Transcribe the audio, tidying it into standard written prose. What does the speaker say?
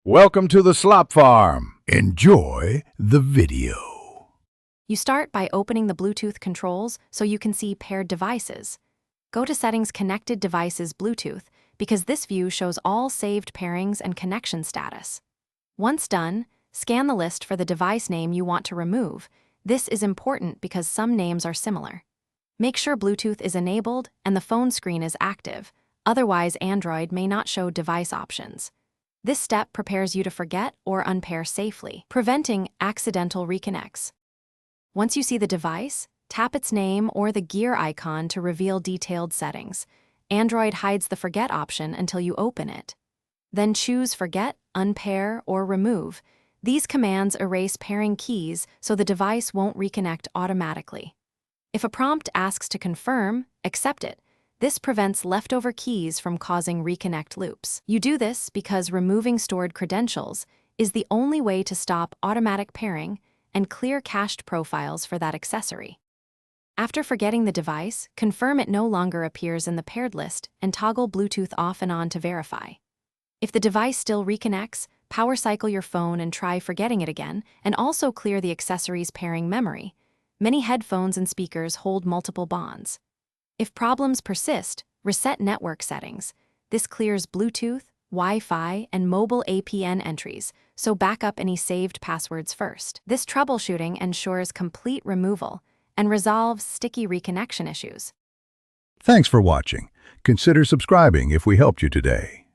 Welcome to the Slop Farm. Enjoy the video. You start by opening the Bluetooth controls so you can see paired devices. Go to Settings Connected Devices Bluetooth because this view shows all saved pairings and connection status. Once done, scan the list for the device name you want to remove. This is important because some names are similar. Make sure Bluetooth is enabled and the phone screen is active, otherwise Android may not show device options. This step prepares you to forget or unpair safely, preventing accidental reconnects. Once you see the device, tap its name or the gear icon to reveal detailed settings. Android hides the forget option until you open it. Then choose Forget, Unpair, or Remove. These commands erase pairing keys so the device won't reconnect automatically. If a prompt asks to confirm, accept it. This prevents leftover keys from causing reconnect loops. You do this because removing stored credentials is the only way to stop automatic pairing and clear cached profiles for that accessory. After forgetting the device, confirm it no longer appears in the paired list and toggle Bluetooth off and on to verify. If the device still reconnects, power cycle your phone and try forgetting it again, and also clear the accessory's pairing memory. Many headphones and speakers hold multiple bonds. If problems persist, reset network settings. This clears Bluetooth, Wi-Fi, and mobile APN entries, so back up any saved passwords first. This troubleshooting ensures complete removal and resolves sticky reconnection issues. Thanks for watching. Consider subscribing if we helped you today.